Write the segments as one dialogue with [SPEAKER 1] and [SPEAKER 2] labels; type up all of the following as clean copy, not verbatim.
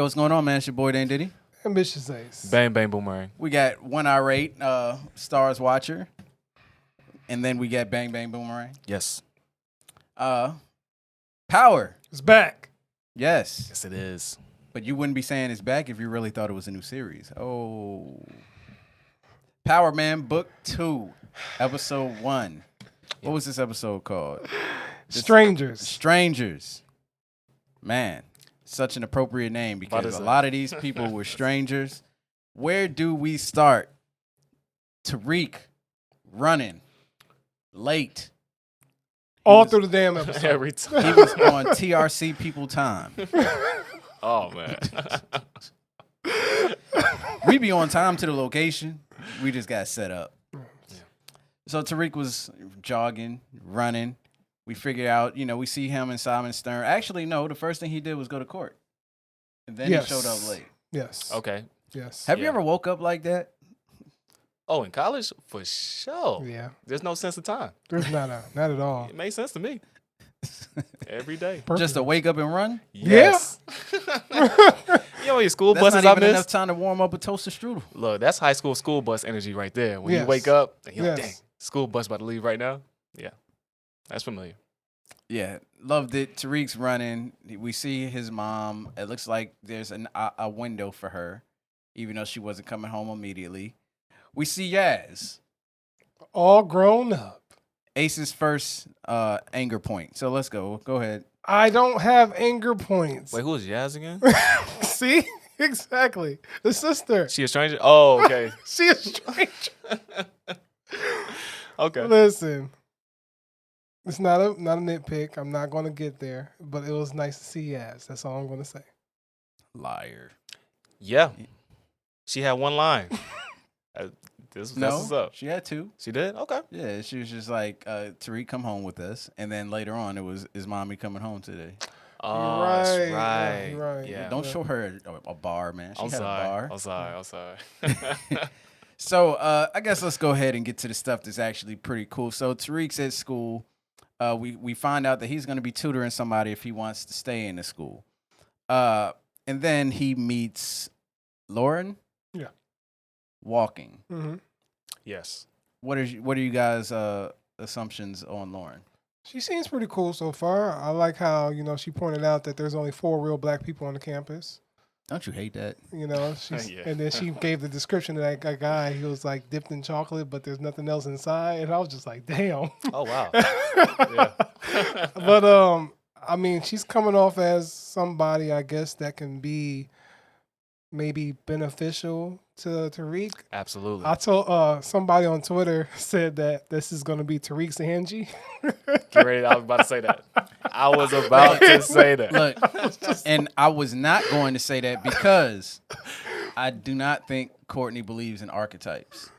[SPEAKER 1] Yo, what's going on, man? It's your boy, Dan Diddy.
[SPEAKER 2] Ambitious Ace.
[SPEAKER 3] Bang, bang, boomerang.
[SPEAKER 1] We got One Irate, Stars Watcher. And then we got Bang Bang Boomerang.
[SPEAKER 3] Yes.
[SPEAKER 1] Power.
[SPEAKER 2] It's back.
[SPEAKER 1] Yes.
[SPEAKER 3] Yes, it is.
[SPEAKER 1] But you wouldn't be saying it's back if you really thought it was a new series. Oh. Power Man Book 2, Episode 1. What was this episode called?
[SPEAKER 2] Strangers.
[SPEAKER 1] Man, such an appropriate name because a lot of these people were strangers. Where do we start? Tariq running late.
[SPEAKER 2] All through the damn episode.
[SPEAKER 3] Every time.
[SPEAKER 1] He was on TRC People Time.
[SPEAKER 3] Oh, man.
[SPEAKER 1] We be on time to the location. We just got set up.
[SPEAKER 3] Yeah.
[SPEAKER 1] So Tariq was jogging, running. We figured out, we see him and Simon Stern. Actually, no, the first thing he did was go to court. And then he showed up late.
[SPEAKER 2] Yes.
[SPEAKER 3] Okay.
[SPEAKER 2] Yes.
[SPEAKER 1] Have you ever woke up like that?
[SPEAKER 3] Oh, in college? For sure.
[SPEAKER 2] Yeah.
[SPEAKER 3] There's no sense of time.
[SPEAKER 2] There's not at all.
[SPEAKER 3] It made sense to me. Every day.
[SPEAKER 2] Perfect.
[SPEAKER 1] Just to wake up and run?
[SPEAKER 3] Yes. You know, your school buses
[SPEAKER 1] That's
[SPEAKER 3] I
[SPEAKER 1] not even
[SPEAKER 3] missed?
[SPEAKER 1] enough time to warm up a toaster strudel.
[SPEAKER 3] Look, that's high school bus energy right there. When you
[SPEAKER 2] Yes.
[SPEAKER 3] wake up and you're like,
[SPEAKER 2] Yes.
[SPEAKER 3] dang, school bus about to leave right now. Yeah. That's familiar.
[SPEAKER 1] Yeah, loved it. Tariq's running. We see his mom. It looks like there's a window for her, even though she wasn't coming home immediately. We see Yaz,
[SPEAKER 2] All grown up.
[SPEAKER 1] Ace's first anger point. So let's go. Go ahead.
[SPEAKER 2] I don't have anger points.
[SPEAKER 3] Wait, who was Yaz again?
[SPEAKER 2] See? Exactly. The sister.
[SPEAKER 3] She a stranger? Oh, okay.
[SPEAKER 2] She a stranger.
[SPEAKER 3] Okay.
[SPEAKER 2] Listen. It's not a nitpick. I'm not going to get there, but it was nice to see Yaz. That's all I'm going to say.
[SPEAKER 1] Liar.
[SPEAKER 3] Yeah. She had one line. That's
[SPEAKER 1] No,
[SPEAKER 3] what's up.
[SPEAKER 1] she had two.
[SPEAKER 3] She did? Okay.
[SPEAKER 1] Yeah, she was just like, Tariq, come home with us. And then later on, it was, is mommy coming home today?
[SPEAKER 3] Oh,
[SPEAKER 2] right.
[SPEAKER 3] that's
[SPEAKER 2] Yeah,
[SPEAKER 3] right.
[SPEAKER 2] you're right.
[SPEAKER 3] Yeah.
[SPEAKER 1] Don't show her a bar, man. She
[SPEAKER 3] I'm
[SPEAKER 1] had
[SPEAKER 3] sorry.
[SPEAKER 1] a bar.
[SPEAKER 3] I'm sorry.
[SPEAKER 1] So I guess let's go ahead and get to the stuff that's actually pretty cool. So Tariq's at school. We find out that he's going to be tutoring somebody if he wants to stay in the school. And then he meets Lauren.
[SPEAKER 2] Yeah.
[SPEAKER 1] Walking.
[SPEAKER 2] Mm-hmm.
[SPEAKER 3] Yes.
[SPEAKER 1] What are you guys' assumptions on Lauren?
[SPEAKER 2] She seems pretty cool so far. I like how, she pointed out that there's only 4 real black people on the campus.
[SPEAKER 1] Don't you hate that?
[SPEAKER 2] She's,
[SPEAKER 3] Yeah.
[SPEAKER 2] And then she gave the description of that guy. He was like dipped in chocolate, but there's nothing else inside. And I was just like, damn.
[SPEAKER 3] Oh, wow. Yeah.
[SPEAKER 2] But, I mean, she's coming off as somebody, I guess, that can be maybe beneficial to Tariq.
[SPEAKER 3] Absolutely.
[SPEAKER 2] I told somebody on Twitter said that this is going to be Tariq's Angie.
[SPEAKER 3] Get ready. I was about to say that. I was about to say that.
[SPEAKER 1] Look, and I was not going to say that because I do not think Courtney believes in archetypes.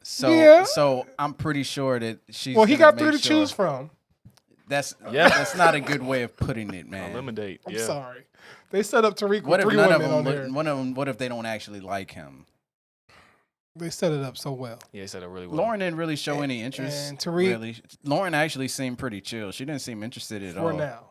[SPEAKER 1] So I'm pretty sure that she's.
[SPEAKER 2] Well, he got 3 to
[SPEAKER 1] sure.
[SPEAKER 2] choose from.
[SPEAKER 1] That's not a good way of putting it, man.
[SPEAKER 3] Eliminate.
[SPEAKER 2] I'm
[SPEAKER 3] Yeah.
[SPEAKER 2] sorry. They set up Tariq
[SPEAKER 1] What
[SPEAKER 2] with
[SPEAKER 1] if
[SPEAKER 2] 3
[SPEAKER 1] none of
[SPEAKER 2] women
[SPEAKER 1] them?
[SPEAKER 2] on there.
[SPEAKER 1] One of them. What if they don't actually like him?
[SPEAKER 2] They set it up so well.
[SPEAKER 3] Yeah, he said it really well.
[SPEAKER 1] Lauren didn't really show any interest.
[SPEAKER 2] and Tariq-
[SPEAKER 1] really, Lauren actually seemed pretty chill. She didn't seem interested at all.
[SPEAKER 2] For now.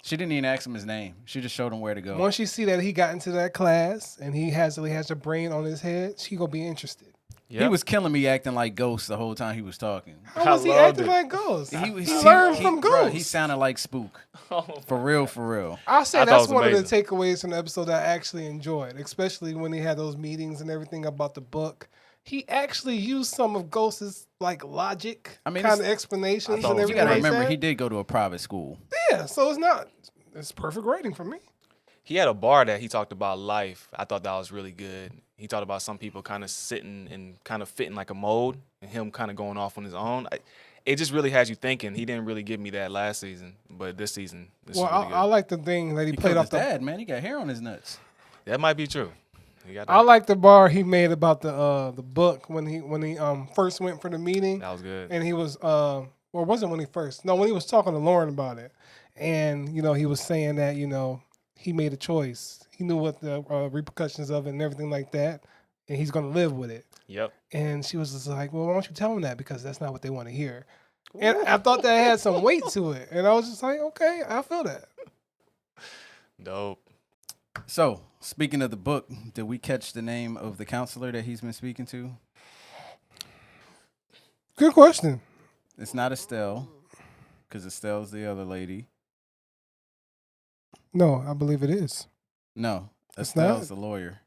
[SPEAKER 1] She didn't even ask him his name. She just showed him where to go.
[SPEAKER 2] Once you see that he got into that class and he has a brain on his head, she gonna be interested.
[SPEAKER 3] Yep.
[SPEAKER 1] He was killing me acting like Ghost the whole time he was talking.
[SPEAKER 2] How was he
[SPEAKER 3] loved
[SPEAKER 2] acting
[SPEAKER 3] it.
[SPEAKER 2] like Ghost? He
[SPEAKER 1] He
[SPEAKER 2] learned from
[SPEAKER 1] bruh,
[SPEAKER 2] Ghost.
[SPEAKER 1] He sounded like Spook.
[SPEAKER 3] Oh,
[SPEAKER 1] For real.
[SPEAKER 2] I'll say
[SPEAKER 3] I thought
[SPEAKER 2] that's
[SPEAKER 3] it was
[SPEAKER 2] one of
[SPEAKER 3] amazing.
[SPEAKER 2] the takeaways from the episode that I actually enjoyed, especially when he had those meetings and everything about the book. He actually used some of Ghost's logic,
[SPEAKER 1] I mean,
[SPEAKER 2] kind of
[SPEAKER 1] it's-
[SPEAKER 2] explanations
[SPEAKER 3] I thought
[SPEAKER 2] and
[SPEAKER 3] it was
[SPEAKER 1] You
[SPEAKER 2] everything.
[SPEAKER 1] gotta
[SPEAKER 2] like
[SPEAKER 1] remember,
[SPEAKER 2] that.
[SPEAKER 1] he did go to a private school.
[SPEAKER 2] Yeah, so it's perfect rating for me.
[SPEAKER 3] He had a bar that he talked about life. I thought that was really good. He talked about some people kind of sitting and kind of fitting like a mold and him kind of going off on his own. It just really has you thinking. He didn't really give me that last season, but this season, this
[SPEAKER 2] Well,
[SPEAKER 3] is really good.
[SPEAKER 2] I like the thing that he
[SPEAKER 1] He
[SPEAKER 2] played
[SPEAKER 1] killed
[SPEAKER 2] off
[SPEAKER 1] his
[SPEAKER 2] the.
[SPEAKER 1] dad, man. He got hair on his nuts.
[SPEAKER 3] That might be true. He got that.
[SPEAKER 2] I like the bar he made about the book when he first went for the meeting.
[SPEAKER 3] That was good.
[SPEAKER 2] And he was or wasn't when he first. No, when he was talking to Lauren about it. And, he was saying that, he made a choice. He knew what the repercussions of it and everything like that. And he's going to live with it.
[SPEAKER 3] Yep.
[SPEAKER 2] And she was just like, well, why don't you tell him that? Because that's not what they want to hear. And I thought that had some weight to it. And I was just like, okay, I feel that.
[SPEAKER 3] Dope.
[SPEAKER 1] So, speaking of the book, did we catch the name of the counselor that he's been speaking to?
[SPEAKER 2] Good question.
[SPEAKER 1] It's not Estelle, because Estelle's the other lady.
[SPEAKER 2] No, I believe it is.
[SPEAKER 1] No,
[SPEAKER 2] It's not?
[SPEAKER 1] Estelle's the lawyer.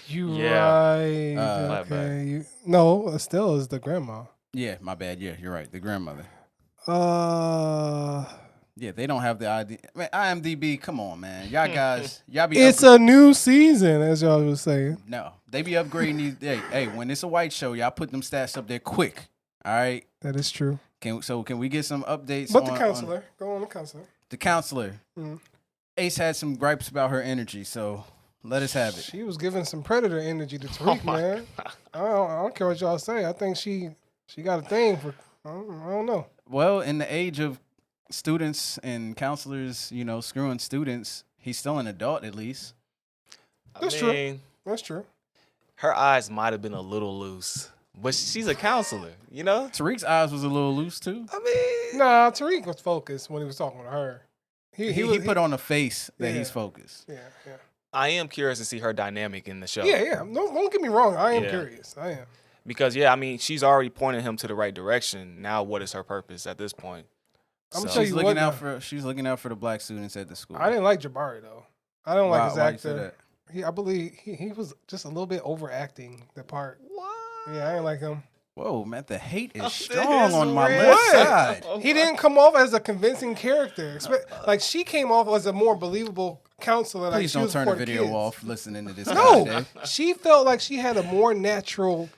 [SPEAKER 2] You
[SPEAKER 3] Yeah.
[SPEAKER 2] right.
[SPEAKER 3] Flatback.
[SPEAKER 2] Okay. No, Estelle is the grandma.
[SPEAKER 1] Yeah, my bad. Yeah, you're right. The grandmother.
[SPEAKER 2] Uh,
[SPEAKER 1] Yeah, they don't have the ID. Man, IMDb, come on, man. Y'all guys, y'all be
[SPEAKER 2] it's a new season, as y'all was saying.
[SPEAKER 1] No, they be upgrading these. Hey, when it's a white show, y'all put them stats up there quick. All right.
[SPEAKER 2] That is true.
[SPEAKER 1] Can we get some updates?
[SPEAKER 2] But the counselor, go on the counselor.
[SPEAKER 1] The counselor.
[SPEAKER 2] Mm-hmm.
[SPEAKER 1] Ace had some gripes about her energy, so let us have it.
[SPEAKER 2] She was giving some predator energy to Tariq, man. I don't care what y'all say. I think she got a thing for. I don't know.
[SPEAKER 1] Well, in the age of students and counselors, screwing students, he's still an adult at least.
[SPEAKER 2] That's true. That's true.
[SPEAKER 3] Her eyes might have been a little loose, but she's a counselor,
[SPEAKER 1] Tariq's eyes was a little loose too.
[SPEAKER 3] I mean,
[SPEAKER 2] Nah, Tariq was focused when he was talking to her.
[SPEAKER 1] He put on a face that he's focused.
[SPEAKER 2] Yeah.
[SPEAKER 3] I am curious to see her dynamic in the show.
[SPEAKER 2] Yeah. Don't get me wrong. I am curious. I am.
[SPEAKER 3] Because, she's already pointed him to the right direction. Now, what is her purpose at this point?
[SPEAKER 2] I'm gonna
[SPEAKER 1] So
[SPEAKER 2] tell
[SPEAKER 1] she's
[SPEAKER 2] you
[SPEAKER 1] looking
[SPEAKER 2] what.
[SPEAKER 1] out she's looking out for the black students at the school.
[SPEAKER 2] I didn't like Jabari though. I don't like his
[SPEAKER 1] Why you say
[SPEAKER 2] actor. I believe he was just a little bit overacting the part.
[SPEAKER 3] What?
[SPEAKER 2] Yeah, I didn't like him.
[SPEAKER 1] Whoa, man, the hate is strong on my
[SPEAKER 3] real.
[SPEAKER 1] left side.
[SPEAKER 2] He didn't come off as a convincing character. Like she came off as a more believable counselor.
[SPEAKER 1] Please
[SPEAKER 2] like
[SPEAKER 1] don't turn the video
[SPEAKER 2] kids.
[SPEAKER 1] off listening to this.
[SPEAKER 2] No,
[SPEAKER 1] guy today.
[SPEAKER 2] she felt like she had a more natural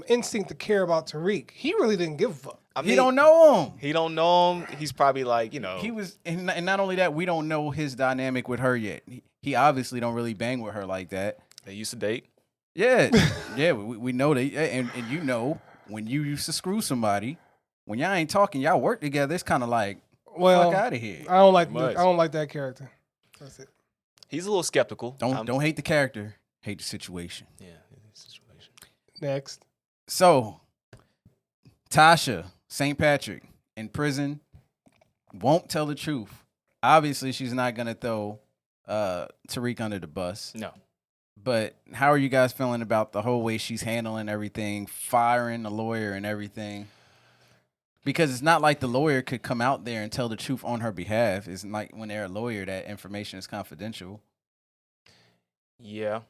[SPEAKER 2] instinct to care about Tariq. He really didn't give a fuck.
[SPEAKER 1] He don't know him.
[SPEAKER 3] He don't know him. He's probably like,
[SPEAKER 1] He was, and not only that, we don't know his dynamic with her yet. He obviously don't really bang with her like that.
[SPEAKER 3] they used to date.
[SPEAKER 1] Yeah, we know that, and when you used to screw somebody, when y'all ain't talking, y'all work together. It's kind of like,
[SPEAKER 2] Well,
[SPEAKER 1] fuck out of here.
[SPEAKER 2] I don't like
[SPEAKER 3] Much.
[SPEAKER 2] I don't like that character. That's it.
[SPEAKER 3] He's a little skeptical.
[SPEAKER 1] Don't hate the character, hate the situation.
[SPEAKER 3] Yeah, situation.
[SPEAKER 2] Next.
[SPEAKER 1] So, Tasha St. Patrick in prison won't tell the truth. Obviously, she's not gonna throw Tariq under the bus.
[SPEAKER 3] No.
[SPEAKER 1] But how are you guys feeling about the whole way she's handling everything, firing the lawyer and everything? Because it's not like the lawyer could come out there and tell the truth on her behalf. It's like when they're a lawyer, that information is confidential.
[SPEAKER 3] Yeah.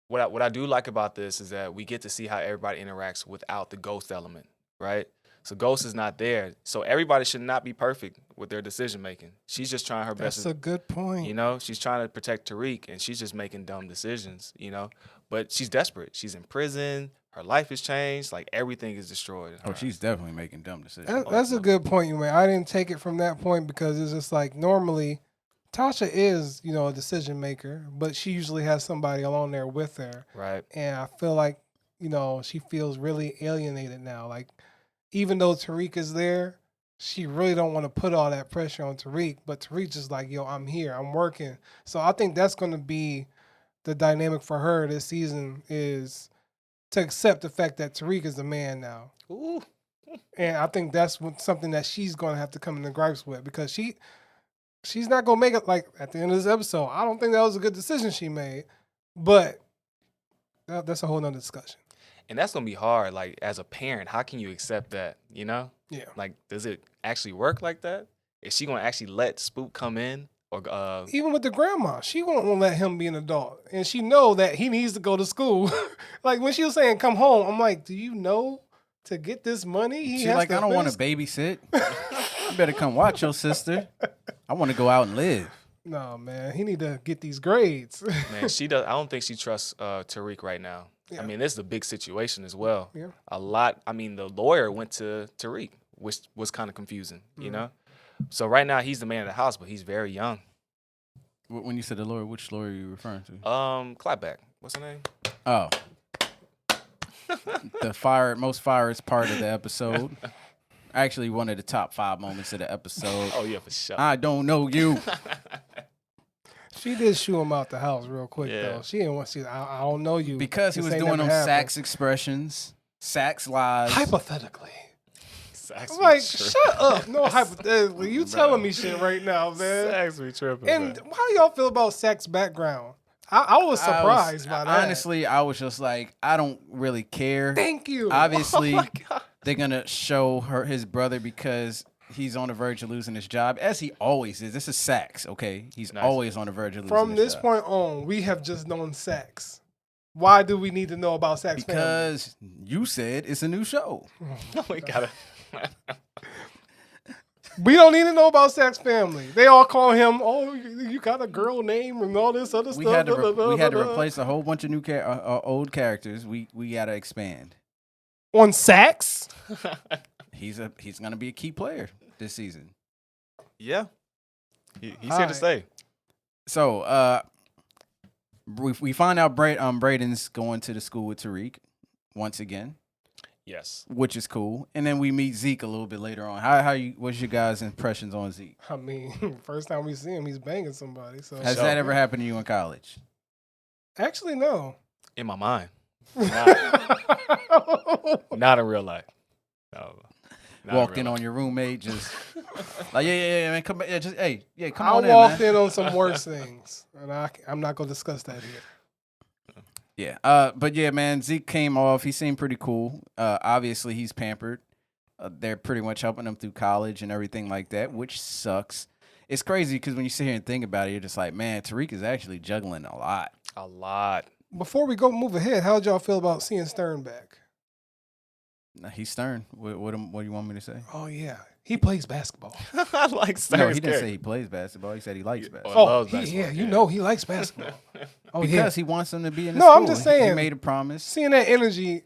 [SPEAKER 3] What I do like about this is that we get to see how everybody interacts without the ghost element, right? So Ghost is not there. So everybody should not be perfect with their decision making. She's just trying her best.
[SPEAKER 2] That's a good point.
[SPEAKER 3] She's trying to protect Tariq, and she's just making dumb decisions, But she's desperate. She's in prison. Her life has changed. Like, everything is destroyed.
[SPEAKER 1] Oh, she's definitely making dumb decisions.
[SPEAKER 2] That's a good point you made. I didn't take it from that point because it's just like normally Tasha is, a decision maker, but she usually has somebody along there with her.
[SPEAKER 3] Right.
[SPEAKER 2] And I feel like, she feels really alienated now. Like, even though Tariq is there, she really don't want to put all that pressure on Tariq. But Tariq's just like, yo, I'm here. I'm working. So I think that's going to be the dynamic for her this season is to accept the fact that Tariq is the man now.
[SPEAKER 3] Ooh.
[SPEAKER 2] And I think that's something that she's going to have to come into gripes with because she's not going to make it like at the end of this episode. I don't think that was a good decision she made. But that's a whole nother discussion.
[SPEAKER 3] And that's going to be hard. Like, as a parent, how can you accept that,
[SPEAKER 2] Yeah.
[SPEAKER 3] Like, does it actually work like that? Is she going to actually let Spook come in? Or
[SPEAKER 2] even with the grandma, she won't let him be an adult. And she know that he needs to go to school. Like, when she was saying, come home, I'm like, do you know to get this money?
[SPEAKER 1] She's like, I don't want to babysit. You better come watch your sister. I want to go out and live.
[SPEAKER 2] No, man. He need to get these grades.
[SPEAKER 3] Man, she does. I don't think she trusts Tariq right now. Yeah. I mean, this is a big situation as well.
[SPEAKER 2] Yeah.
[SPEAKER 3] A lot. I mean, the lawyer went to Tariq, which was kind of confusing, you know? So right now, he's the man of the house, but he's very young.
[SPEAKER 1] When you said the lawyer, which lawyer are you referring to?
[SPEAKER 3] Clapback. What's her name?
[SPEAKER 1] Oh. The most fired part of the episode. Actually, one of the top 5 moments of the episode.
[SPEAKER 3] Oh, yeah, for sure.
[SPEAKER 1] I don't know you.
[SPEAKER 2] She did shoo him out the house real quick, though. She didn't want to see, I don't know you.
[SPEAKER 1] Because he was doing them Sax expressions, Sax lies.
[SPEAKER 2] Hypothetically.
[SPEAKER 3] Sax
[SPEAKER 2] I'm
[SPEAKER 3] be
[SPEAKER 2] like,
[SPEAKER 3] tripping.
[SPEAKER 2] shut up. No, hypothetically. You telling me shit right now, man.
[SPEAKER 3] Sax be tripping.
[SPEAKER 2] And
[SPEAKER 3] man.
[SPEAKER 2] how do y'all feel about Sax's background? I was surprised by that.
[SPEAKER 1] Honestly, I was just like, I don't really care.
[SPEAKER 2] Thank you.
[SPEAKER 1] Obviously,
[SPEAKER 3] Oh my God.
[SPEAKER 1] they're gonna show his brother because he's on the verge of losing his job, as he always is. This is Sax, okay? He's
[SPEAKER 3] Nice.
[SPEAKER 1] always on the verge of losing
[SPEAKER 2] From
[SPEAKER 1] his
[SPEAKER 2] this
[SPEAKER 1] job.
[SPEAKER 2] point on, we have just known Sax. Why do we need to know about Sax family?
[SPEAKER 1] Because you said it's a new show.
[SPEAKER 3] We gotta.
[SPEAKER 2] We don't need to know about Sax family. They all call him, oh, you got a girl name and all this other
[SPEAKER 1] We
[SPEAKER 2] stuff.
[SPEAKER 1] had to we had to
[SPEAKER 2] da, da, da.
[SPEAKER 1] replace a whole bunch of new old characters. We gotta expand.
[SPEAKER 2] On Sax?
[SPEAKER 1] He's gonna be a key player this season.
[SPEAKER 3] Yeah. He's here
[SPEAKER 2] Alright.
[SPEAKER 3] to stay.
[SPEAKER 1] So we find out Braden's going to the school with Tariq once again,
[SPEAKER 3] Yes.
[SPEAKER 1] which is cool. And then we meet Zeke a little bit later on. What's your guys' impressions on Zeke?
[SPEAKER 2] I mean, first time we see him, he's banging somebody. So
[SPEAKER 1] Has that ever happened to you in college?
[SPEAKER 2] Actually, no.
[SPEAKER 3] In my mind. Not in real life. No. Not
[SPEAKER 1] Walked
[SPEAKER 3] real
[SPEAKER 1] in
[SPEAKER 3] life.
[SPEAKER 1] on your roommate, just like yeah, man, come back, yeah, just come
[SPEAKER 2] I
[SPEAKER 1] on in,
[SPEAKER 2] walked
[SPEAKER 1] man.
[SPEAKER 2] in on some worse things, and I'm not gonna discuss that here.
[SPEAKER 1] Yeah, but yeah, man, Zeke came off. He seemed pretty cool. Obviously, he's pampered. They're pretty much helping him through college and everything like that, which sucks. It's crazy because when you sit here and think about it, you're just like, man, Tariq is actually juggling a lot.
[SPEAKER 3] A lot.
[SPEAKER 2] Before we move ahead, how'd y'all feel about seeing Stern back?
[SPEAKER 1] Nah, he's stern. What do you want me to say?
[SPEAKER 2] Oh yeah, he plays basketball.
[SPEAKER 3] I like
[SPEAKER 1] No,
[SPEAKER 3] Stern's
[SPEAKER 1] he didn't
[SPEAKER 3] character.
[SPEAKER 1] say he plays basketball. He said he likes
[SPEAKER 3] Oh,
[SPEAKER 1] basketball.
[SPEAKER 3] loves
[SPEAKER 2] yeah,
[SPEAKER 3] basketball,
[SPEAKER 2] you
[SPEAKER 3] yeah.
[SPEAKER 2] know he likes basketball. Oh
[SPEAKER 1] Because he wants him to be in the
[SPEAKER 2] No,
[SPEAKER 1] school.
[SPEAKER 2] I'm just
[SPEAKER 1] He
[SPEAKER 2] saying.
[SPEAKER 1] made a promise.
[SPEAKER 2] seeing that energy.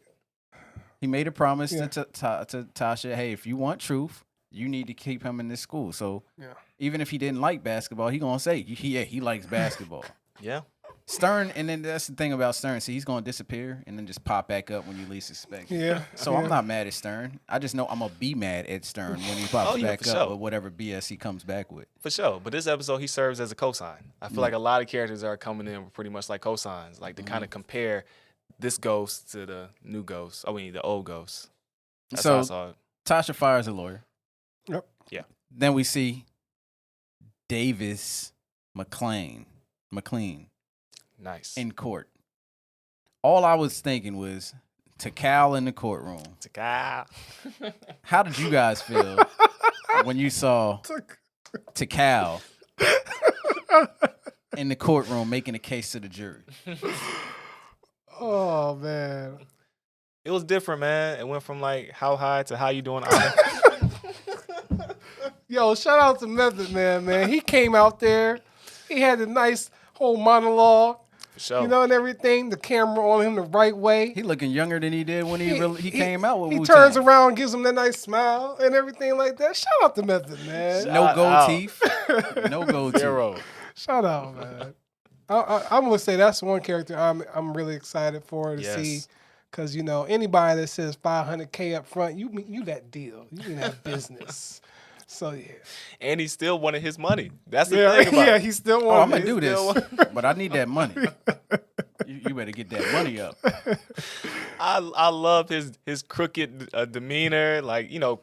[SPEAKER 1] He made a promise
[SPEAKER 2] Yeah.
[SPEAKER 1] to Tasha, hey, if you want truth, you need to keep him in this school. So
[SPEAKER 2] Yeah.
[SPEAKER 1] even if he didn't like basketball, he gonna say, yeah, he likes basketball.
[SPEAKER 3] Yeah.
[SPEAKER 1] Stern, and then that's the thing about Stern. See, he's gonna disappear and then just pop back up when you least expect it.
[SPEAKER 2] Yeah.
[SPEAKER 1] So
[SPEAKER 2] yeah.
[SPEAKER 1] I'm not mad at Stern. I just know I'm gonna be mad at Stern when he pops
[SPEAKER 3] Oh, yeah,
[SPEAKER 1] back
[SPEAKER 3] for
[SPEAKER 1] up
[SPEAKER 3] sure.
[SPEAKER 1] with whatever BS he comes back with.
[SPEAKER 3] For sure. But this episode, he serves as a cosign. I feel like a lot of characters that are coming in were pretty much like cosigns, like to kind of compare this ghost to the new ghost. I mean, the old ghost. That's how I
[SPEAKER 1] So
[SPEAKER 3] saw it.
[SPEAKER 1] Tasha fires a lawyer.
[SPEAKER 2] Yep.
[SPEAKER 3] Yeah.
[SPEAKER 1] Then we see Davis McLean
[SPEAKER 3] Nice.
[SPEAKER 1] in court. All I was thinking was Takal in the courtroom.
[SPEAKER 3] Ah.
[SPEAKER 1] How did you guys feel when you saw Takal in the courtroom making a case to the jury?
[SPEAKER 2] Oh man.
[SPEAKER 3] It was different, man. It went from like how high to how you doing.
[SPEAKER 2] Yo, shout out to Method Man. He came out there. He had a nice whole monologue,
[SPEAKER 3] For sure.
[SPEAKER 2] you know, and everything. The camera on him the right way.
[SPEAKER 1] He looking younger than he did when he came out with
[SPEAKER 2] He
[SPEAKER 1] Wu-Tang.
[SPEAKER 2] turns around, gives him that nice smile and everything like that. Shout out to Method Man.
[SPEAKER 1] No
[SPEAKER 3] Shout
[SPEAKER 1] gold
[SPEAKER 3] out.
[SPEAKER 1] teeth. No gold teeth.
[SPEAKER 3] Zero.
[SPEAKER 2] Shout out, man. I'm gonna say that's one character I'm really excited for to see,
[SPEAKER 3] Yes.
[SPEAKER 2] because you know anybody that says $500K up front, you that deal, you can have business. So yeah,
[SPEAKER 3] And he still wanted his money. That's the
[SPEAKER 2] yeah,
[SPEAKER 3] thing about
[SPEAKER 2] yeah.
[SPEAKER 3] it.
[SPEAKER 2] He still
[SPEAKER 1] Oh,
[SPEAKER 2] wants.
[SPEAKER 1] I'm gonna
[SPEAKER 2] it.
[SPEAKER 1] do
[SPEAKER 3] still-
[SPEAKER 1] this, but I need that money. You better get that money up.
[SPEAKER 3] I love his crooked demeanor. Like, you know,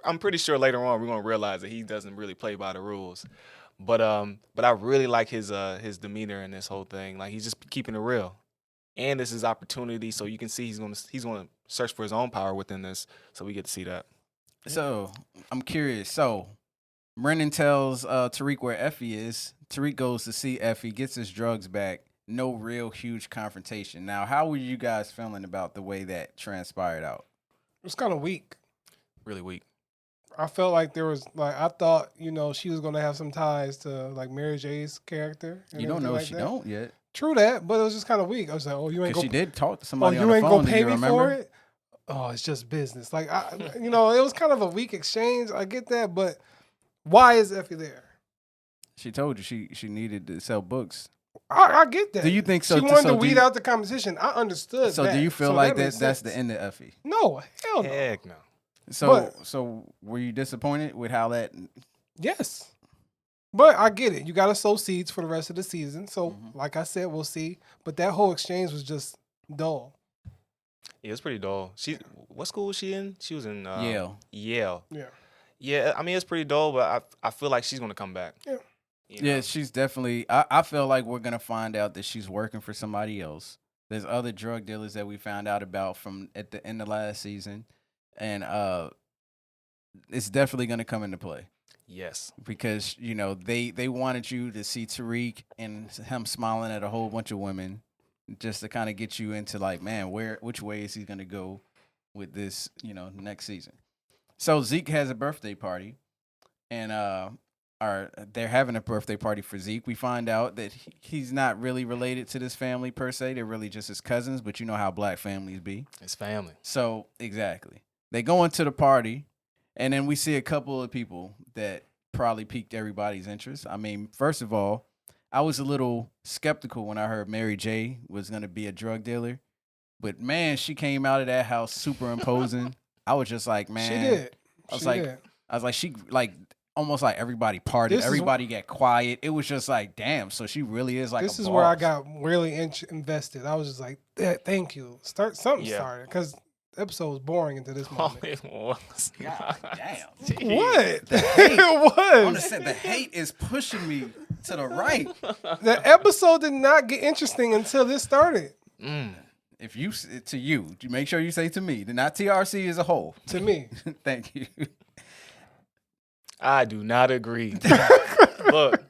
[SPEAKER 3] I'm pretty sure later on we're gonna realize that he doesn't really play by the rules. But I really like his demeanor in this whole thing. Like, he's just keeping it real. And this is opportunity, so you can see he's gonna search for his own power within this. So we get to see that.
[SPEAKER 1] So I'm curious. So Brennan tells Tariq where Effie is. Tariq goes to see Effie, gets his drugs back. No real huge confrontation. Now, how were you guys feeling about the way that transpired out?
[SPEAKER 2] It was kind of weak.
[SPEAKER 3] Really weak.
[SPEAKER 2] I felt like there was I thought she was gonna have some ties to like Mary J's character. And
[SPEAKER 1] You don't know
[SPEAKER 2] everything
[SPEAKER 1] if she
[SPEAKER 2] like that.
[SPEAKER 1] don't yet.
[SPEAKER 2] True that, but it was just kind of weak. I was like, oh, you ain't
[SPEAKER 1] Because
[SPEAKER 2] gonna
[SPEAKER 1] she did talk to
[SPEAKER 2] Oh,
[SPEAKER 1] somebody on
[SPEAKER 2] you
[SPEAKER 1] the
[SPEAKER 2] ain't
[SPEAKER 1] phone.
[SPEAKER 2] gonna
[SPEAKER 1] Do
[SPEAKER 2] pay
[SPEAKER 1] you
[SPEAKER 2] me
[SPEAKER 1] remember?
[SPEAKER 2] for it? Oh, it's just business. Like, it was kind of a weak exchange. I get that, but why is Effie there?
[SPEAKER 1] She told you she needed to sell books.
[SPEAKER 2] I get that.
[SPEAKER 1] Do you think so?
[SPEAKER 2] She wanted
[SPEAKER 1] so
[SPEAKER 2] to
[SPEAKER 1] do
[SPEAKER 2] weed
[SPEAKER 1] you-
[SPEAKER 2] out the competition. I understood.
[SPEAKER 1] So
[SPEAKER 2] that.
[SPEAKER 1] do you feel
[SPEAKER 2] So
[SPEAKER 1] like
[SPEAKER 2] that makes
[SPEAKER 1] that's the
[SPEAKER 2] sense.
[SPEAKER 1] end of Effie?
[SPEAKER 2] No, hell no.
[SPEAKER 3] Heck no.
[SPEAKER 1] So were you disappointed with how that?
[SPEAKER 2] Yes, but I get it. You got to sow seeds for the rest of the season. So,
[SPEAKER 1] Mhm.
[SPEAKER 2] like I said, we'll see. But that whole exchange was just dull.
[SPEAKER 3] Yeah, it's pretty dull. What school was she in? She was in
[SPEAKER 1] Yale.
[SPEAKER 3] Yale.
[SPEAKER 2] Yeah.
[SPEAKER 3] Yeah, I mean it's pretty dull, but I feel like she's gonna come back.
[SPEAKER 2] Yeah.
[SPEAKER 3] You know?
[SPEAKER 1] Yeah, she's definitely. I feel like we're gonna find out that she's working for somebody else. There's other drug dealers that we found out about from at the end of last season, and it's definitely gonna come into play
[SPEAKER 3] Yes.
[SPEAKER 1] because they wanted you to see Tariq and him smiling at a whole bunch of women, just to kind of get you into like, man, which way is he gonna go with this, next season. So Zeke has a birthday party, and they're having a birthday party for Zeke. We find out that he's not really related to this family per se. They're really just his cousins, but you know how black families be.
[SPEAKER 3] His family.
[SPEAKER 1] So exactly, they go into the party, and then we see a couple of people that probably piqued everybody's interest. I mean, first of all, I was a little skeptical when I heard Mary J was going to be a drug dealer, but man, she came out of that house super imposing. I was just like, man,
[SPEAKER 2] She did.
[SPEAKER 1] I was like, she like almost like everybody partied, everybody got quiet. It was just like, damn. So she really is like.
[SPEAKER 2] This
[SPEAKER 1] a
[SPEAKER 2] is
[SPEAKER 1] boss.
[SPEAKER 2] where I got really invested. I was just like, thank you. Started because the episode was boring until this moment.
[SPEAKER 3] It was.
[SPEAKER 1] God damn.
[SPEAKER 2] What?
[SPEAKER 1] The hate.
[SPEAKER 2] It was.
[SPEAKER 1] I'm just saying the hate is pushing me to the right.
[SPEAKER 2] The episode did not get interesting until this started.
[SPEAKER 1] If you make sure you say to me, not TRC as a whole.
[SPEAKER 2] To me.
[SPEAKER 1] Thank you.
[SPEAKER 3] I do not agree. Look,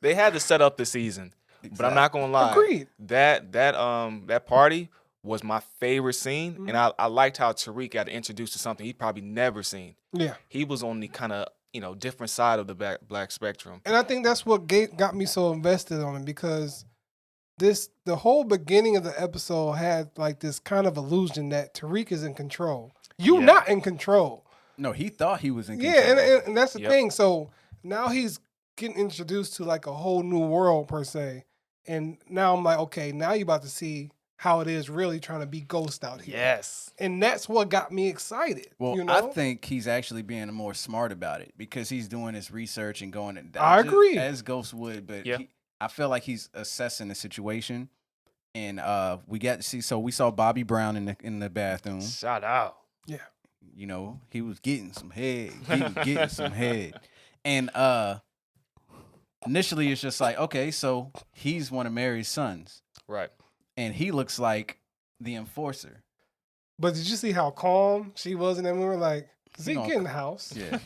[SPEAKER 3] they had to set up the season, but I'm not gonna lie.
[SPEAKER 2] Agreed.
[SPEAKER 3] That party was my favorite scene, and I liked how Tariq got introduced to something he probably never seen.
[SPEAKER 2] Yeah.
[SPEAKER 3] He was on the kind of different side of the black spectrum.
[SPEAKER 2] And I think that's what got me so invested on it because the whole beginning of the episode had like this kind of illusion that Tariq is in control. You not in control.
[SPEAKER 1] No, he thought he was in control.
[SPEAKER 2] Yeah, and that's the thing. So now he's getting introduced to like a whole new world per se. And now I'm like, okay, now you're about to see how it is really trying to be Ghost out here.
[SPEAKER 3] Yes.
[SPEAKER 2] And that's what got me excited.
[SPEAKER 1] Well, I think he's actually being more smart about it because he's doing his research and going.
[SPEAKER 2] I agree.
[SPEAKER 1] As Ghost would, but I feel like he's assessing the situation. And we got to see. So we saw Bobby Brown in the bathroom.
[SPEAKER 3] Shout out.
[SPEAKER 2] Yeah.
[SPEAKER 1] He was getting some head. And initially it's just like, okay, so he's one of Mary's sons.
[SPEAKER 3] Right.
[SPEAKER 1] And he looks like the enforcer.
[SPEAKER 2] But did you see how calm she was? And then we were like, Zeke, get in the house.
[SPEAKER 1] Yeah.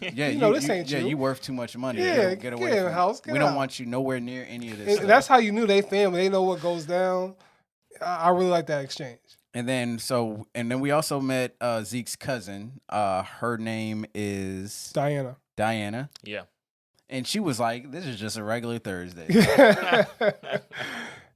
[SPEAKER 2] This ain't you.
[SPEAKER 1] Yeah, you worth too much money.
[SPEAKER 2] Yeah,
[SPEAKER 1] get away
[SPEAKER 2] in
[SPEAKER 1] from
[SPEAKER 2] the house.
[SPEAKER 1] We don't want you nowhere near any of this stuff.
[SPEAKER 2] That's how you knew they family. They know what goes down. I really like that exchange.
[SPEAKER 1] And then we also met Zeke's cousin. Her name is
[SPEAKER 2] Diana.
[SPEAKER 3] Yeah.
[SPEAKER 1] And she was like, "This is just a regular Thursday."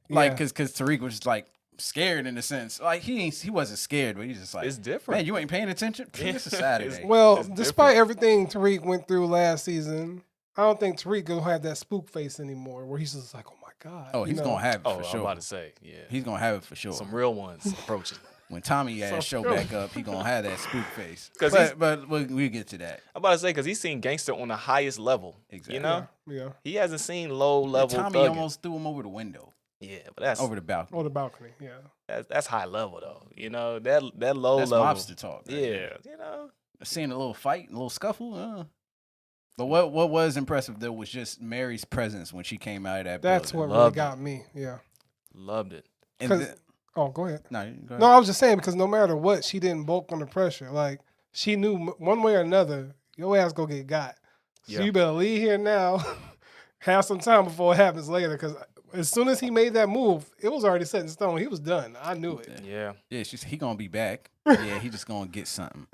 [SPEAKER 2] Like,
[SPEAKER 1] because Tariq was just like scared in a sense. Like he wasn't scared, but he's just like,
[SPEAKER 3] it's different.
[SPEAKER 1] Man, you ain't paying attention. It's a Saturday.
[SPEAKER 2] Well, despite everything Tariq went through last season, I don't think Tariq gonna have that spook face anymore, where he's just like, "Oh my god."
[SPEAKER 1] Oh, he's gonna have it for sure.
[SPEAKER 3] I'm about to say, yeah,
[SPEAKER 1] he's gonna have it for sure.
[SPEAKER 3] Some real ones approaching.
[SPEAKER 1] When Tommy show back up, he gonna have that spook face. But we'll get to that.
[SPEAKER 3] I'm about to say because he's seen gangster on the highest level.
[SPEAKER 1] Exactly.
[SPEAKER 2] Yeah.
[SPEAKER 3] He hasn't seen low level.
[SPEAKER 1] Tommy
[SPEAKER 3] thugging.
[SPEAKER 1] almost threw him over the window.
[SPEAKER 3] Yeah, but that's
[SPEAKER 1] over the balcony.
[SPEAKER 2] On the balcony, yeah.
[SPEAKER 3] That's high level though. That low
[SPEAKER 1] that's
[SPEAKER 3] level.
[SPEAKER 1] mobster talk. Right?
[SPEAKER 3] Yeah,
[SPEAKER 1] seeing a little fight, a little scuffle. But what was impressive though was just Mary's presence when she came out of that.
[SPEAKER 2] That's
[SPEAKER 1] building.
[SPEAKER 2] what really got me. Yeah.
[SPEAKER 3] Loved it.
[SPEAKER 2] Oh, go ahead.
[SPEAKER 1] No, go ahead.
[SPEAKER 2] No, I was just saying because no matter what, she didn't bulk under pressure. Like she knew one way or another, your ass gonna get got. So you better leave here now, have some time before it happens later. Because as soon as he made that move, it was already set in stone. He was done. I knew it.
[SPEAKER 3] Yeah.
[SPEAKER 1] Yeah, he gonna be back. Yeah, he just gonna get something.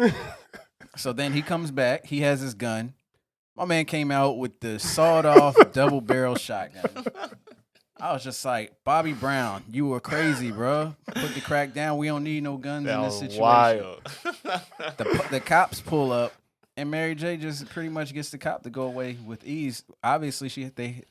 [SPEAKER 1] So then he comes back. He has his gun. My man came out with the sawed-off double-barrel shotgun. I was just like, Bobby Brown, you were crazy, bro. Put the crack down. We don't need no guns in this situation.
[SPEAKER 3] Wild.
[SPEAKER 1] The cops pull up, and Mary J just pretty much gets the cop to go away with ease. Obviously,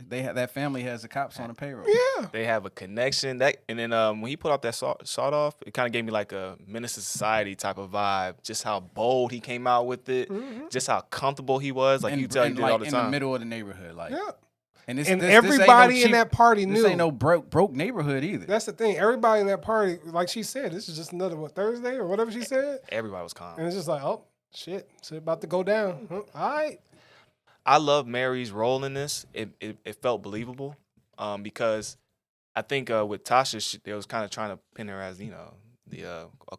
[SPEAKER 1] that family has the cops on the payroll.
[SPEAKER 2] Yeah,
[SPEAKER 3] they have a connection. And then when he put out that sawed off, it kind of gave me like a Menace to Society type of vibe. Just how bold he came out with it. Just how comfortable he was. Like you tell him all the time.
[SPEAKER 1] In the middle of the neighborhood, like.
[SPEAKER 2] Yeah.
[SPEAKER 1] And
[SPEAKER 2] everybody in that party knew.
[SPEAKER 1] This ain't no broke neighborhood either.
[SPEAKER 2] That's the thing. Everybody in that party, like she said, this is just another Thursday or whatever she said.
[SPEAKER 3] Everybody was calm.
[SPEAKER 2] And it's just like, oh shit, it's about to go down. All right.
[SPEAKER 3] I love Mary's role in this. It felt believable, because I think with Tasha, they was kind of trying to pin her as the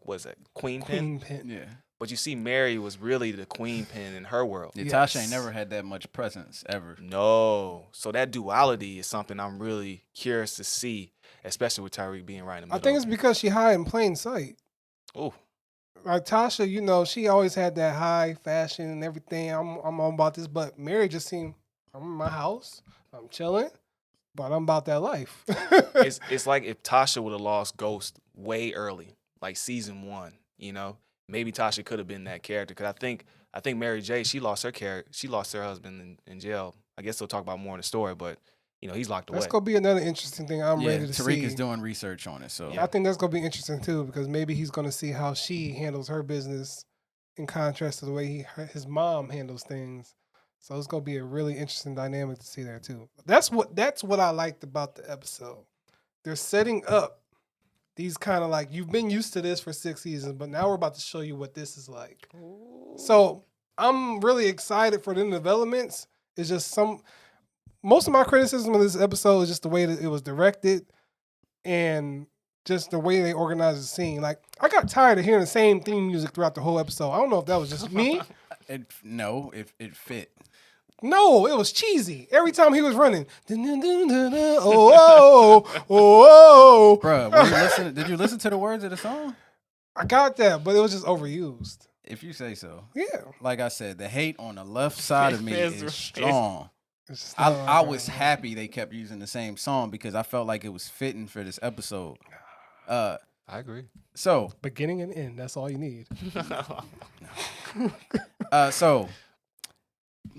[SPEAKER 3] what is that, queen pin?
[SPEAKER 1] Yeah.
[SPEAKER 3] But you see, Mary was really the queen pin in her world.
[SPEAKER 1] Yeah, Tasha ain't never had that much presence ever.
[SPEAKER 3] No. So that duality is something I'm really curious to see, especially with Tariq being right in the middle.
[SPEAKER 2] I think it's because she high in plain sight.
[SPEAKER 3] Oh.
[SPEAKER 2] Like Tasha, she always had that high fashion and everything. I'm all about this, but Mary just seemed, I'm in my house, I'm chilling, but I'm about that life.
[SPEAKER 3] It's like if Tasha would have lost Ghost way early, like season 1, maybe Tasha could have been that character. Because I think Mary J, she lost her husband in jail. I guess they'll talk about more in the story, but he's locked away.
[SPEAKER 2] That's gonna be another interesting thing. I'm ready to see.
[SPEAKER 1] Tariq is doing research on it, so
[SPEAKER 2] I think that's gonna be interesting too, because maybe he's gonna see how she handles her business in contrast to the way his mom handles things. So it's gonna be a really interesting dynamic to see there too. That's what I liked about the episode. They're setting up these kind of like, you've been used to this for 6 seasons, but now we're about to show you what this is like. Ooh. So I'm really excited for the developments. It's just most of my criticism of this episode is just the way that it was directed and just the way they organized the scene. Like, I got tired of hearing the same theme music throughout the whole episode. I don't know if that was just me.
[SPEAKER 1] It fit.
[SPEAKER 2] No, it was cheesy. Every time he was running, oh.
[SPEAKER 1] Bruh, did you listen to the words of the song?
[SPEAKER 2] I got that, but it was just overused.
[SPEAKER 1] If you say so.
[SPEAKER 2] Yeah.
[SPEAKER 1] Like I said, the hate on the left side of me is strong. I was happy they kept using the same song because I felt like it was fitting for this episode.
[SPEAKER 3] I agree.
[SPEAKER 1] So
[SPEAKER 2] beginning and end, that's all you need.
[SPEAKER 1] So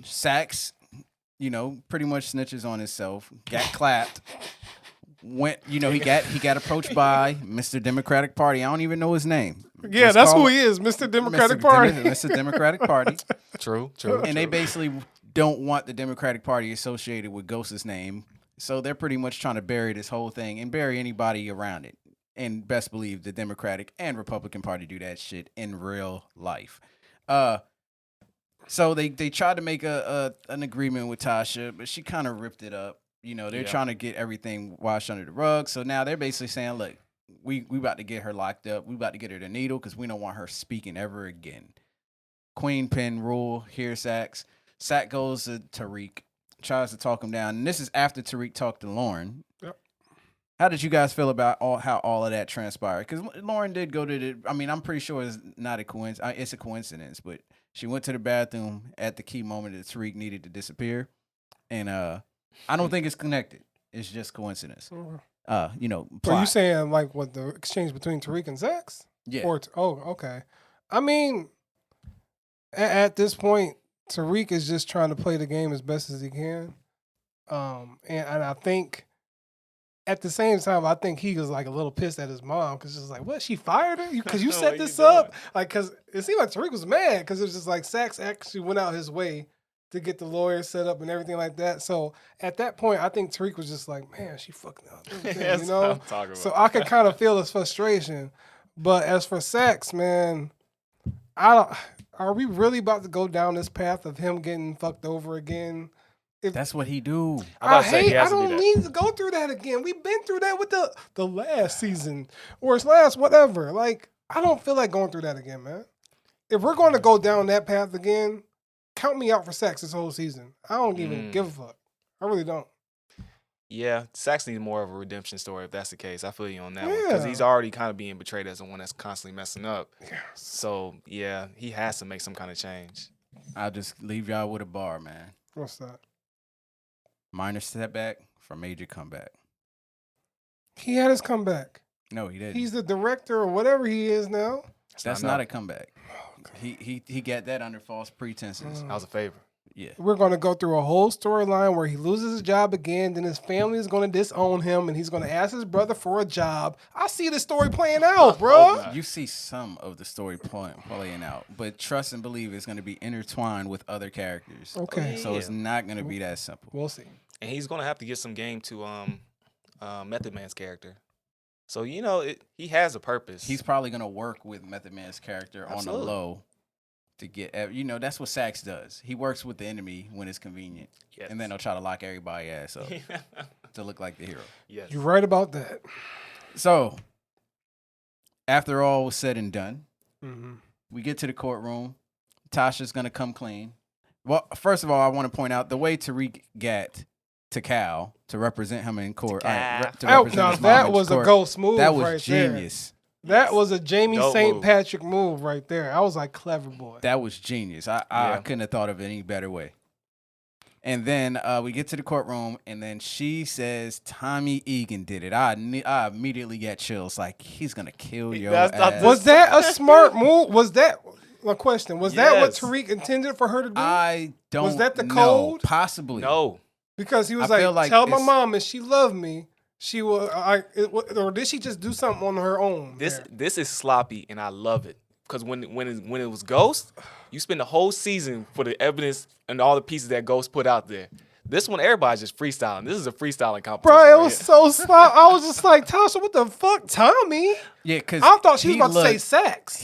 [SPEAKER 1] Sax, pretty much snitches on himself, got clapped. He got approached by Mr. Democratic Party. I don't even know his name.
[SPEAKER 2] Yeah, that's who he is, Mr. Democratic Party.
[SPEAKER 1] Mr. Democratic Party.
[SPEAKER 3] True.
[SPEAKER 1] And they basically don't want the Democratic Party associated with Ghost's name. So they're pretty much trying to bury this whole thing and bury anybody around it. And best believe the Democratic and Republican Party do that shit in real life. So they tried to make an agreement with Tasha, but she kind of ripped it up. They're trying to get everything washed under the rug. So now they're basically saying, look, we about to get her locked up. We about to get her the needle because we don't want her speaking ever again. Queen pin rule, here, Sax. Sax goes to Tariq, tries to talk him down. And this is after Tariq talked to Lauren.
[SPEAKER 2] Yep.
[SPEAKER 1] How did you guys feel about how all of that transpired? Because Lauren did go to I'm pretty sure it's not a coincidence. It's a coincidence, but she went to the bathroom at the key moment that Tariq needed to disappear. And I don't think it's connected. It's just coincidence.
[SPEAKER 2] So you saying like what the exchange between Tariq and Sax?
[SPEAKER 1] Yeah.
[SPEAKER 2] Okay. I mean, at this point, Tariq is just trying to play the game as best as he can. And I think at the same time, I think he was like a little pissed at his mom because it's like, what? She fired her because you set this up? Like, because it seemed like Tariq was mad because it was just like Sax actually went out his way to get the lawyer set up and everything like that. So at that point, I think Tariq was just like, man, she fucking up. Everything, So I could kind of feel his frustration. But as for Sax, man, are we really about to go down this path of him getting fucked over again?
[SPEAKER 1] That's what he do.
[SPEAKER 2] I don't need to go through that again. We've been through that with the last season or its last whatever. Like, I don't feel like going through that again, man. If we're going to go down that path again, count me out for Sax this whole season. I don't even give a fuck. I really don't.
[SPEAKER 3] Yeah, Sax needs more of a redemption story if that's the case. I feel you on that one. Because he's already kind of being betrayed as the one that's constantly messing up.
[SPEAKER 2] Yes.
[SPEAKER 3] So, yeah, he has to make some kind of change.
[SPEAKER 1] I'll just leave y'all with a bar, man.
[SPEAKER 2] What's that?
[SPEAKER 1] Minor setback for major comeback.
[SPEAKER 2] He had his comeback.
[SPEAKER 1] No, he didn't.
[SPEAKER 2] He's the director or whatever he is now.
[SPEAKER 1] That's not a comeback. He got that under false pretenses.
[SPEAKER 3] That was a favor.
[SPEAKER 1] Yeah.
[SPEAKER 2] We're going to go through a whole storyline where he loses his job again, then his family is going to disown him, and he's going to ask his brother for a job. I see the story playing out, bro.
[SPEAKER 1] You see some of the story playing out, but trust and believe it's going to be intertwined with other characters.
[SPEAKER 2] Okay.
[SPEAKER 1] So it's not going to be that simple.
[SPEAKER 2] We'll see.
[SPEAKER 3] and he's gonna have to get some game to Method Man's character. So he has a purpose.
[SPEAKER 1] He's probably gonna work with Method Man's character
[SPEAKER 3] Absolutely.
[SPEAKER 1] on the low to get. That's what Sax does. He works with the enemy when it's convenient,
[SPEAKER 3] Yes.
[SPEAKER 1] and then he'll try to lock everybody ass up to look like the hero.
[SPEAKER 3] Yes.
[SPEAKER 2] You're right about that.
[SPEAKER 1] So, after all was said and done,
[SPEAKER 2] Mm-hmm.
[SPEAKER 1] we get to the courtroom. Tasha's gonna come clean. Well, first of all, I want to point out the way Tariq got to Cal to represent him in court.
[SPEAKER 3] Cal.
[SPEAKER 1] To represent
[SPEAKER 2] Now
[SPEAKER 1] his mom
[SPEAKER 2] that
[SPEAKER 1] in
[SPEAKER 2] was a
[SPEAKER 1] court.
[SPEAKER 2] ghost move.
[SPEAKER 1] That was
[SPEAKER 2] right
[SPEAKER 1] genius.
[SPEAKER 2] There. That was a Jamie
[SPEAKER 3] Dope
[SPEAKER 2] St.
[SPEAKER 3] move.
[SPEAKER 2] Patrick move right there. I was like, clever boy.
[SPEAKER 1] That was genius. I
[SPEAKER 3] Yeah.
[SPEAKER 1] couldn't have thought of it any better way. And then we get to the courtroom, and then she says Tommy Egan did it. I immediately get chills. Like, he's gonna kill your
[SPEAKER 3] That's not
[SPEAKER 1] ass.
[SPEAKER 3] the-
[SPEAKER 2] Was that a smart move? Was that a question? Was that what
[SPEAKER 3] Yes.
[SPEAKER 2] Tariq intended for her to do?
[SPEAKER 1] I don't.
[SPEAKER 2] Was that the
[SPEAKER 1] know.
[SPEAKER 2] code?
[SPEAKER 1] Possibly.
[SPEAKER 3] No.
[SPEAKER 2] Because he was
[SPEAKER 1] I feel
[SPEAKER 2] like,
[SPEAKER 1] like
[SPEAKER 2] tell my
[SPEAKER 1] it's-
[SPEAKER 2] mom if she loved me, she will. Or did she just do something on her own?
[SPEAKER 3] This
[SPEAKER 2] there?
[SPEAKER 3] this is sloppy, and I love it because when it was Ghost, you spend the whole season for the evidence and all the pieces that Ghost put out there. This one, everybody's just freestyling. This is a freestyling competition.
[SPEAKER 2] Bro, it
[SPEAKER 3] right
[SPEAKER 2] was
[SPEAKER 3] here.
[SPEAKER 2] so slow. I was just like, Tasha, what the fuck, Tommy?
[SPEAKER 1] Yeah, because
[SPEAKER 2] I thought she was about to say sex.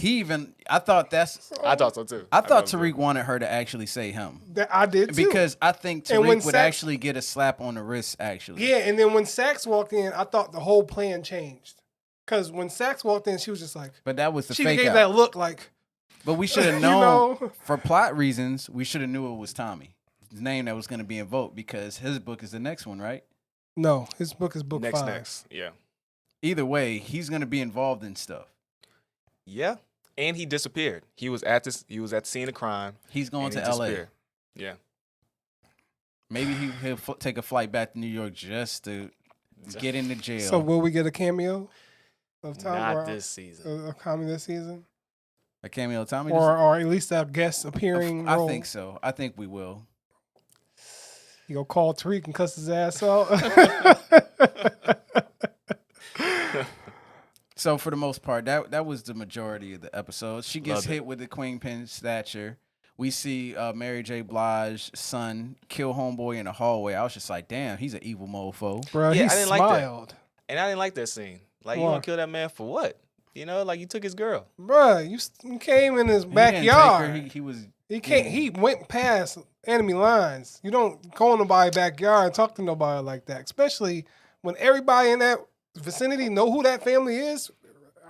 [SPEAKER 1] I thought
[SPEAKER 3] I thought so too.
[SPEAKER 1] I thought
[SPEAKER 3] so.
[SPEAKER 1] Tariq wanted her to actually say him.
[SPEAKER 2] I did too.
[SPEAKER 1] Because I think
[SPEAKER 2] And when
[SPEAKER 1] Tariq would
[SPEAKER 2] Sax-
[SPEAKER 1] actually get a slap on the wrist, actually.
[SPEAKER 2] Yeah, and then when Sax walked in, I thought the whole plan changed. Because when Sax walked in, she was just like,
[SPEAKER 1] But that was the
[SPEAKER 2] she
[SPEAKER 1] fake
[SPEAKER 2] gave
[SPEAKER 1] out.
[SPEAKER 2] that look like,
[SPEAKER 1] But we should have
[SPEAKER 2] You
[SPEAKER 1] known,
[SPEAKER 2] know?
[SPEAKER 1] for plot reasons, we should have knew it was Tommy. His name that was going to be invoked because his book is the next one, right?
[SPEAKER 2] no, his book is book
[SPEAKER 3] Next,
[SPEAKER 2] 5.
[SPEAKER 3] next. Yeah.
[SPEAKER 1] Either way, he's going to be involved in stuff.
[SPEAKER 3] Yeah. And he disappeared. He was at the scene of crime.
[SPEAKER 1] He's going
[SPEAKER 3] and
[SPEAKER 1] to
[SPEAKER 3] he
[SPEAKER 1] L.A.
[SPEAKER 3] disappeared. Yeah.
[SPEAKER 1] Maybe he'll take a flight back to New York just to get into jail.
[SPEAKER 2] So will we get a cameo of Tommy?
[SPEAKER 3] Not this season.
[SPEAKER 2] A comedy this season?
[SPEAKER 1] a cameo of Tommy?
[SPEAKER 2] Or at least a guest appearing
[SPEAKER 1] I
[SPEAKER 2] role?
[SPEAKER 1] think so. I think we will.
[SPEAKER 2] You go call Tariq and cuss his ass out.
[SPEAKER 1] So for the most part, that was the majority of the episode. She gets
[SPEAKER 3] Love it.
[SPEAKER 1] hit with the queen pin stature. We see Mary J. Blige's son kill homeboy in the hallway. I was just like, damn, he's an evil mofo.
[SPEAKER 2] Bro,
[SPEAKER 3] Yeah,
[SPEAKER 2] he
[SPEAKER 3] I didn't like that.
[SPEAKER 2] smiled.
[SPEAKER 3] And I didn't like that scene. Like, you
[SPEAKER 2] Why?
[SPEAKER 3] want to kill that man for what? Like you took his girl.
[SPEAKER 2] Bro, you came in his
[SPEAKER 1] He didn't take her,
[SPEAKER 2] backyard.
[SPEAKER 1] He was
[SPEAKER 2] He can't. He went past enemy lines. You don't go in nobody's backyard and talk to nobody like that, especially when everybody in that vicinity know who that family is.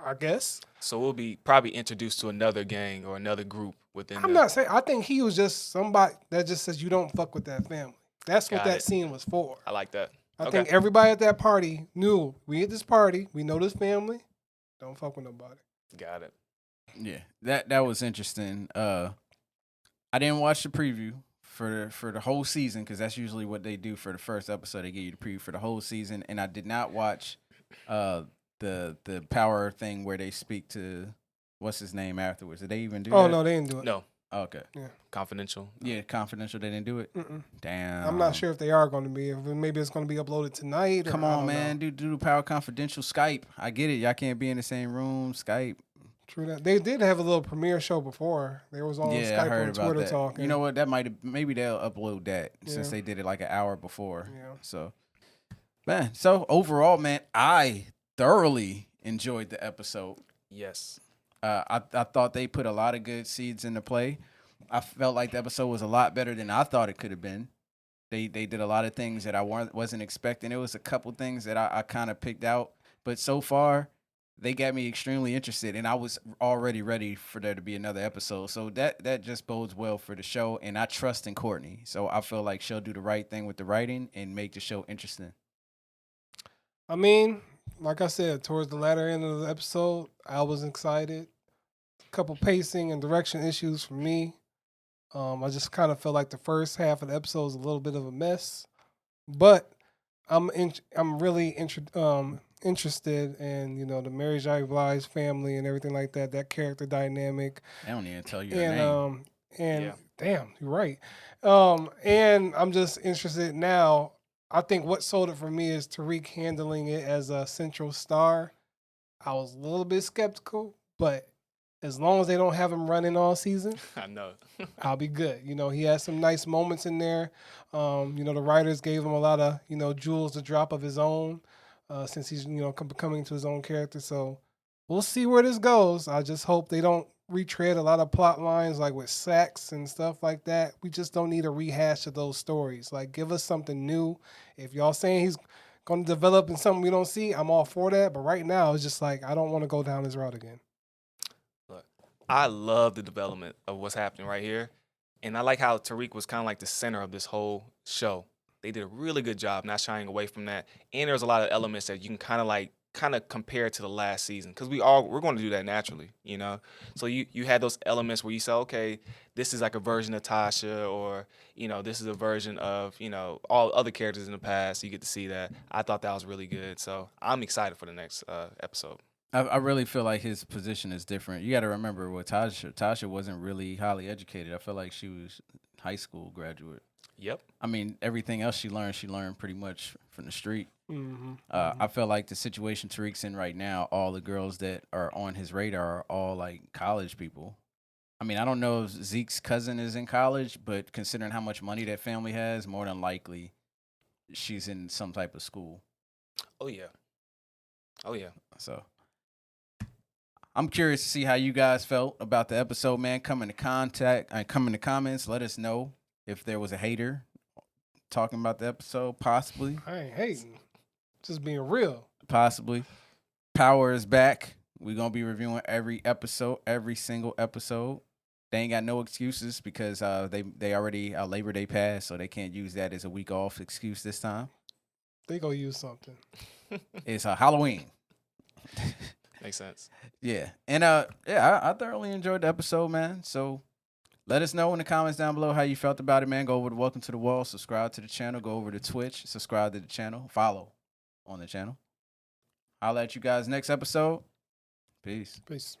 [SPEAKER 2] I guess.
[SPEAKER 3] So we'll be probably introduced to another gang or another group within.
[SPEAKER 2] I'm not saying. I think he was just somebody that just says you don't fuck with that family. That's what
[SPEAKER 3] Got
[SPEAKER 2] that
[SPEAKER 3] it.
[SPEAKER 2] scene was for.
[SPEAKER 3] I like that.
[SPEAKER 2] I
[SPEAKER 3] Okay.
[SPEAKER 2] think everybody at that party knew we at this party. We know this family. Don't fuck with nobody.
[SPEAKER 3] Got it.
[SPEAKER 1] Yeah, that was interesting. I didn't watch the preview for the whole season because that's usually what they do for the first episode. They give you the preview for the whole season, and I did not watch the power thing where they speak to what's his name afterwards. Did they even do
[SPEAKER 2] Oh
[SPEAKER 1] that?
[SPEAKER 2] no, they didn't do it.
[SPEAKER 3] No,
[SPEAKER 1] Okay.
[SPEAKER 3] confidential.
[SPEAKER 1] Yeah, confidential. They didn't do it.
[SPEAKER 2] Mm-mm.
[SPEAKER 1] Damn.
[SPEAKER 2] I'm not sure if they are going to be. If maybe it's going to be uploaded tonight. Or
[SPEAKER 1] Come
[SPEAKER 2] I
[SPEAKER 1] on,
[SPEAKER 2] don't
[SPEAKER 1] man.
[SPEAKER 2] know.
[SPEAKER 1] Do the power confidential Skype. I get it. Y'all can't be in the same room. Skype.
[SPEAKER 2] True that. They did have a little premiere show before. They was on
[SPEAKER 1] Yeah,
[SPEAKER 2] Skype
[SPEAKER 1] I heard
[SPEAKER 2] and
[SPEAKER 1] about
[SPEAKER 2] Twitter
[SPEAKER 1] that.
[SPEAKER 2] talking.
[SPEAKER 1] You know what? That maybe they'll upload that since
[SPEAKER 2] Yeah.
[SPEAKER 1] they did it like an hour before.
[SPEAKER 2] Yeah.
[SPEAKER 1] So, man. So overall, man, I thoroughly enjoyed the episode.
[SPEAKER 3] Yes.
[SPEAKER 1] I thought they put a lot of good seeds into play. I felt like the episode was a lot better than I thought it could have been. They did a lot of things that I wasn't expecting. It was a couple things that I kind of picked out, but so far they got me extremely interested, and I was already ready for there to be another episode. So that just bodes well for the show, and I trust in Courtney. So I feel like she'll do the right thing with the writing and make the show interesting.
[SPEAKER 2] I mean, like I said, towards the latter end of the episode, I was excited. A couple pacing and direction issues for me. I just kind of felt like the first half of the episode was a little bit of a mess, but I'm really interested in the Mary J. Blige family and everything like that. That character dynamic.
[SPEAKER 1] I don't even tell you her
[SPEAKER 2] And
[SPEAKER 1] name.
[SPEAKER 3] Yeah.
[SPEAKER 2] damn, you're right. And I'm just interested now. I think what sold it for me is Tariq handling it as a central star. I was a little bit skeptical, but As long as they don't have him running all season,
[SPEAKER 3] I know.
[SPEAKER 2] I'll be good. You know, he has some nice moments in there. You know, the writers gave him a lot of, you know, jewels to drop of his own since he's, you know, coming to his own character. So we'll see where this goes. I just hope they don't retread a lot of plot lines like with Sax and stuff like that. We just don't need a rehash of those stories. Like, give us something new. If y'all saying he's going to develop in something we don't see, I'm all for that. But right now, it's just like, I don't want to go down this route again.
[SPEAKER 3] Look, I love the development of what's happening right here. And I like how Tariq was kind of like the center of this whole show. They did a really good job not shying away from that. And there's a lot of elements that you can kind of compare to the last season because we're going to do that naturally, you know. So you had those elements where you say, okay, this is like a version of Tasha, or you know, this is a version of, you know, all other characters in the past. You get to see that. I thought that was really good. So I'm excited for the next episode.
[SPEAKER 1] I really feel like his position is different. You got to remember with Tasha wasn't really highly educated. I feel like she was high school graduate.
[SPEAKER 3] Yep.
[SPEAKER 1] I mean, everything else she learned pretty much from the street.
[SPEAKER 2] Mm-hmm.
[SPEAKER 1] I feel like the situation Tariq's in right now, all the girls that are on his radar are all like college people. I mean, I don't know if Zeke's cousin is in college, but considering how much money that family has, more than likely she's in some type of school.
[SPEAKER 3] Oh yeah. Oh yeah.
[SPEAKER 1] So I'm curious to see how you guys felt about the episode, man. Come in the comments. Let us know if there was a hater talking about the episode, possibly.
[SPEAKER 2] I ain't hating. Just being real.
[SPEAKER 1] Possibly. Power is back. We're going to be reviewing every single episode. They ain't got no excuses because they already Labor Day passed, so they can't use that as a week off excuse this time.
[SPEAKER 2] They gonna use something.
[SPEAKER 1] It's Halloween.
[SPEAKER 3] Makes sense.
[SPEAKER 1] Yeah. And I thoroughly enjoyed the episode, man. So let us know in the comments down below how you felt about it, man. Go over to Welcome to the Wall, subscribe to the channel, go over to Twitch, subscribe to the channel, follow on the channel. I'll let you guys next episode. Peace.
[SPEAKER 2] Peace.